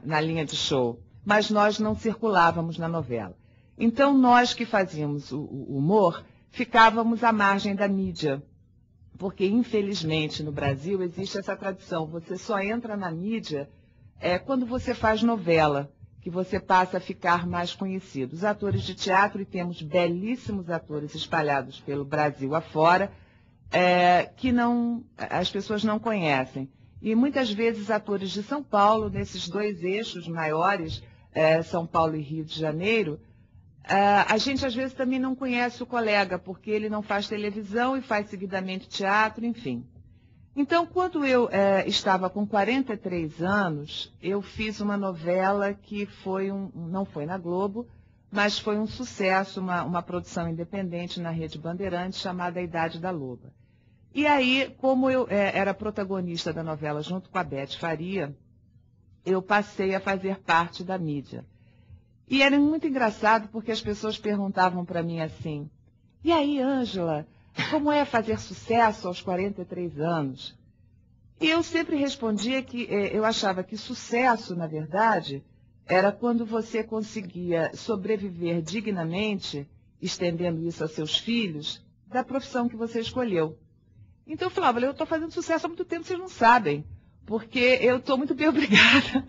na linha de show, mas nós não circulávamos na novela. Então, nós que fazíamos o humor, ficávamos à margem da mídia, porque, infelizmente, no Brasil existe essa tradição, você só entra na mídia quando você faz novela, que você passa a ficar mais conhecido. Os atores de teatro, e temos belíssimos atores espalhados pelo Brasil afora, que as pessoas não conhecem. E muitas vezes atores de São Paulo, nesses dois eixos maiores, São Paulo e Rio de Janeiro, a gente às vezes também não conhece o colega, porque ele não faz televisão e faz seguidamente teatro, enfim. Então, quando eu estava com 43 anos, eu fiz uma novela que não foi na Globo, mas foi um sucesso, uma produção independente na Rede Bandeirantes, chamada A Idade da Loba. E aí, como eu era protagonista da novela junto com a Beth Faria, eu passei a fazer parte da mídia. E era muito engraçado porque as pessoas perguntavam para mim assim, e aí, Ângela, como é fazer sucesso aos 43 anos? E eu sempre respondia que eu achava que sucesso, na verdade, era quando você conseguia sobreviver dignamente, estendendo isso a seus filhos, da profissão que você escolheu. Então eu falava, eu estou fazendo sucesso há muito tempo, vocês não sabem, porque eu estou muito bem obrigada,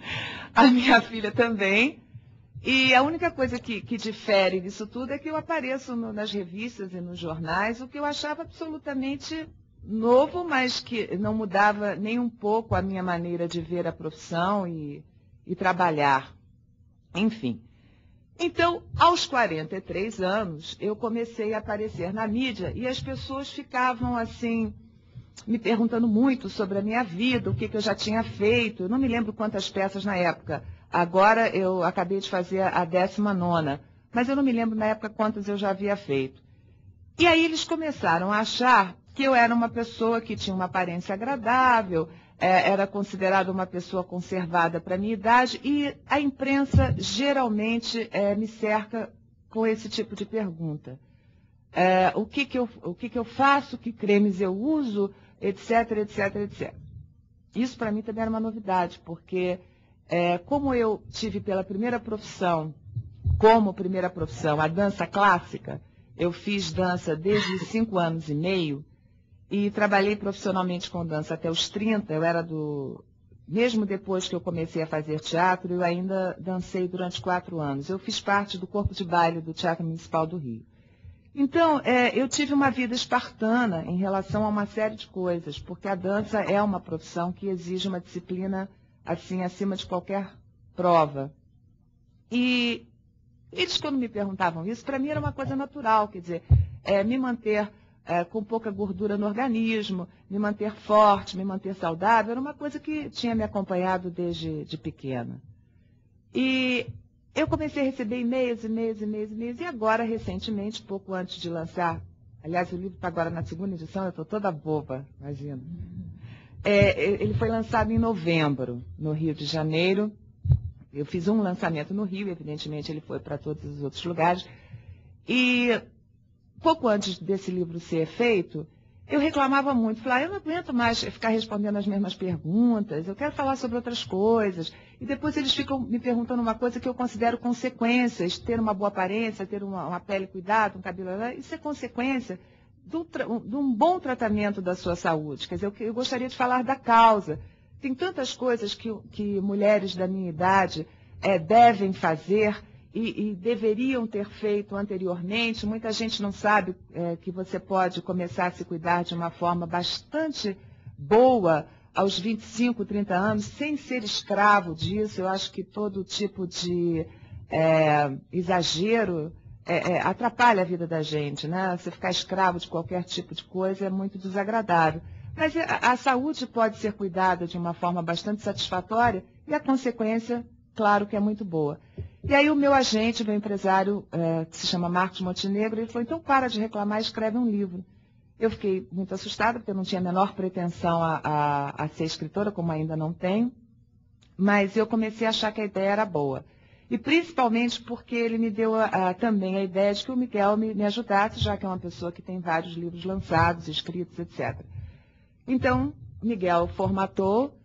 a minha filha também. E a única coisa que difere disso tudo é que eu apareço nas revistas e nos jornais, o que eu achava absolutamente novo, mas que não mudava nem um pouco a minha maneira de ver a profissão e trabalhar. Enfim. Então, aos 43 anos, eu comecei a aparecer na mídia e as pessoas ficavam assim, me perguntando muito sobre a minha vida, o que eu já tinha feito. Eu não me lembro quantas peças na época. Agora eu acabei de fazer a 19ª, mas eu não me lembro na época quantas eu já havia feito. E aí eles começaram a achar que eu era uma pessoa que tinha uma aparência agradável, era considerada uma pessoa conservada para a minha idade, e a imprensa geralmente me cerca com esse tipo de pergunta. O que eu faço, que cremes eu uso, etc, etc, etc. Isso para mim também era uma novidade, porque como eu tive como primeira profissão, a dança clássica, eu fiz dança desde os 5 anos e meio e trabalhei profissionalmente com dança até os 30, mesmo depois que eu comecei a fazer teatro, eu ainda dancei durante 4 anos. Eu fiz parte do corpo de baile do Teatro Municipal do Rio. Então, eu tive uma vida espartana em relação a uma série de coisas, porque a dança é uma profissão que exige uma disciplina assim, acima de qualquer prova. E eles, quando me perguntavam isso, para mim era uma coisa natural, quer dizer, me manter com pouca gordura no organismo, me manter forte, me manter saudável, era uma coisa que tinha me acompanhado desde pequena. E eu comecei a receber e-mails, e agora, recentemente, pouco antes de lançar, aliás, o livro está agora na 2ª edição, eu estou toda boba, imagina. Ele foi lançado em novembro, no Rio de Janeiro. Eu fiz um lançamento no Rio, evidentemente ele foi para todos os outros lugares. E pouco antes desse livro ser feito, eu reclamava muito. Falava, eu não aguento mais ficar respondendo as mesmas perguntas, eu quero falar sobre outras coisas. E depois eles ficam me perguntando uma coisa que eu considero consequências. Ter uma boa aparência, ter uma pele cuidada, um cabelo... Isso é consequência de um bom tratamento da sua saúde. Quer dizer, eu gostaria de falar da causa. Tem tantas coisas que mulheres da minha idade devem fazer e deveriam ter feito anteriormente. Muita gente não sabe que você pode começar a se cuidar de uma forma bastante boa aos 25, 30 anos, sem ser escravo disso. Eu acho que todo tipo de exagero atrapalha a vida da gente, né? Você ficar escravo de qualquer tipo de coisa é muito desagradável. Mas a saúde pode ser cuidada de uma forma bastante satisfatória e a consequência, claro que é muito boa. E aí o meu agente, meu empresário, que se chama Marcos Montenegro, ele falou, então para de reclamar e escreve um livro. Eu fiquei muito assustada, porque eu não tinha a menor pretensão a ser escritora, como ainda não tenho, mas eu comecei a achar que a ideia era boa. E principalmente porque ele me deu também a ideia de que o Miguel me ajudasse, já que é uma pessoa que tem vários livros lançados, escritos, etc. Então, Miguel formatou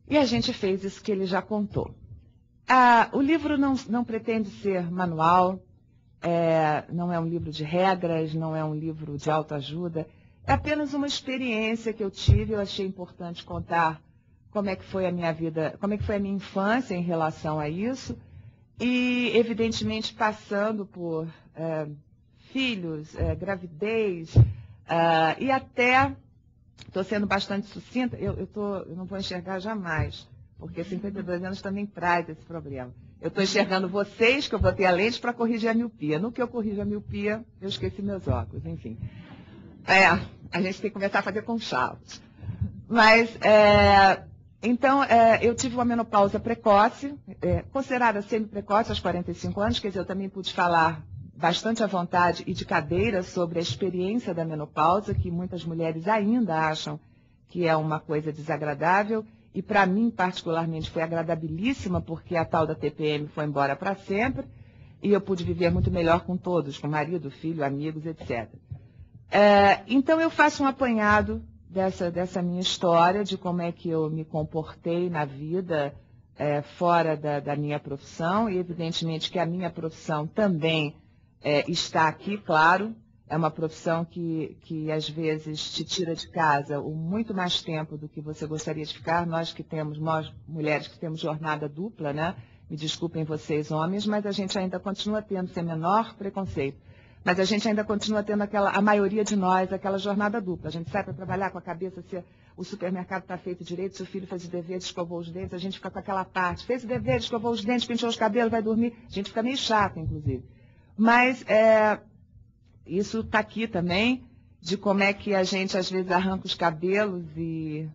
e a gente fez isso que ele já contou. O livro não pretende ser manual, não é um livro de regras, não é um livro de autoajuda, é apenas uma experiência que eu tive. Eu achei importante contar como é que foi a minha vida, como é que foi a minha infância em relação a isso, e evidentemente passando por filhos, gravidez, e até, estou sendo bastante sucinta, eu não vou enxergar jamais, porque 52 anos também traz esse problema. Eu estou enxergando vocês, que eu botei a lente para corrigir a miopia. No que eu corrijo a miopia, eu esqueci meus óculos, enfim. A gente tem que começar a fazer com chaves. Mas, então, eu tive uma menopausa precoce, considerada semi-precoce aos 45 anos, quer dizer, eu também pude falar bastante à vontade e de cadeira sobre a experiência da menopausa, que muitas mulheres ainda acham que é uma coisa desagradável, e para mim, particularmente, foi agradabilíssima, porque a tal da TPM foi embora para sempre, e eu pude viver muito melhor com todos, com marido, filho, amigos, etc. Então, eu faço um apanhado dessa minha história, de como é que eu me comportei na vida, fora da minha profissão, e evidentemente que a minha profissão também está aqui, claro. É uma profissão que às vezes te tira de casa muito mais tempo do que você gostaria de ficar. Nós mulheres que temos jornada dupla, né? Me desculpem vocês, homens, mas a gente ainda continua tendo, sem menor preconceito, mas a gente ainda continua tendo a maioria de nós, aquela jornada dupla. A gente sai para trabalhar com a cabeça, se o supermercado está feito direito, se o filho fez o dever, escovou os dentes, a gente fica com aquela parte. Fez o dever, escovou os dentes, penteou os cabelos, vai dormir. A gente fica meio chato, inclusive. Mas isso está aqui também, de como é que a gente às vezes arranca os cabelos e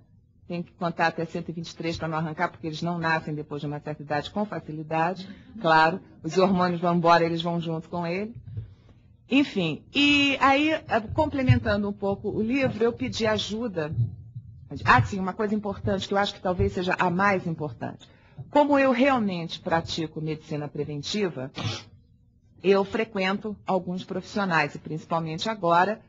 tem que contar até 123 para não arrancar, porque eles não nascem depois de uma certa idade com facilidade, claro. Os hormônios vão embora, eles vão junto com ele. Enfim, e aí, complementando um pouco o livro, eu pedi ajuda. Sim, uma coisa importante, que eu acho que talvez seja a mais importante. Como eu realmente pratico medicina preventiva, eu frequento alguns profissionais, e principalmente agora,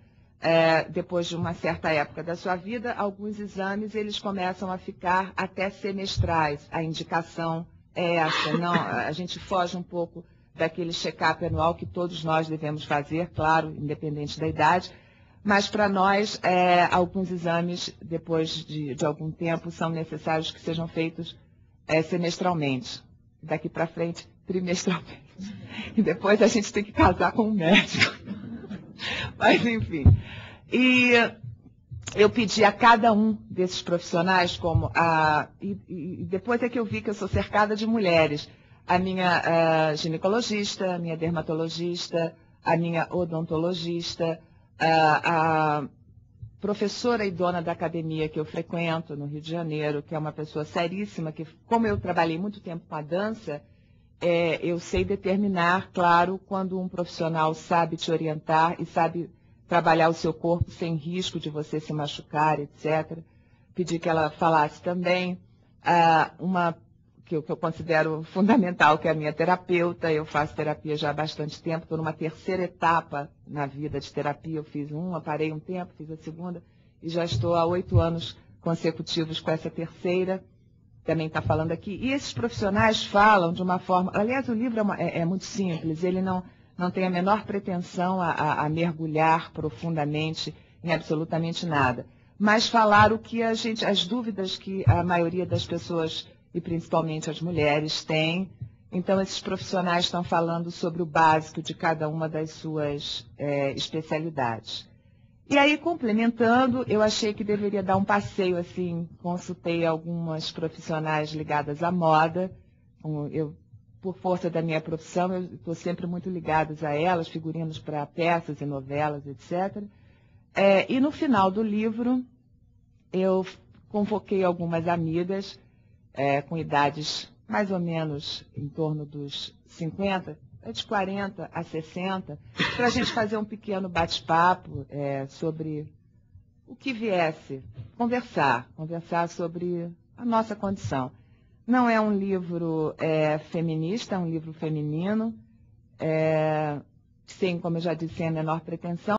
depois de uma certa época da sua vida, alguns exames eles começam a ficar até semestrais. A indicação é essa, não, a gente foge um pouco daquele check-up anual que todos nós devemos fazer, claro, independente da idade, mas para nós, alguns exames, depois de algum tempo, são necessários que sejam feitos semestralmente. Daqui para frente, trimestralmente. E depois a gente tem que casar com um médico. Mas, enfim. E eu pedi a cada um desses profissionais, e depois é que eu vi que eu sou cercada de mulheres. A minha ginecologista, a minha dermatologista, a minha odontologista, a professora e dona da academia que eu frequento no Rio de Janeiro, que é uma pessoa seríssima, que, como eu trabalhei muito tempo com a dança, eu sei determinar, claro, quando um profissional sabe te orientar e sabe trabalhar o seu corpo sem risco de você se machucar, etc. Pedi que ela falasse também uma que eu considero fundamental, que é a minha terapeuta. Eu faço terapia já há bastante tempo, estou numa terceira etapa na vida de terapia. Eu fiz parei um tempo, fiz a segunda, e já estou há 8 anos consecutivos com essa terceira. Também está falando aqui. E esses profissionais falam de uma forma... Aliás, o livro é muito simples, ele não tem a menor pretensão a mergulhar profundamente em absolutamente nada. Mas falar as dúvidas que a maioria das pessoas, e principalmente as mulheres, têm. Então, esses profissionais estão falando sobre o básico de cada uma das suas especialidades. E aí, complementando, eu achei que deveria dar um passeio, assim, consultei algumas profissionais ligadas à moda. Por força da minha profissão, eu estou sempre muito ligada a elas, figurinos para peças e novelas, etc. E no final do livro, eu convoquei algumas amigas com idades mais ou menos em torno dos 50, de 40 a 60, para a gente fazer um pequeno bate-papo sobre o que viesse, conversar sobre a nossa condição. Não é um livro feminista, é um livro feminino, sem, como eu já disse, sem a menor pretensão.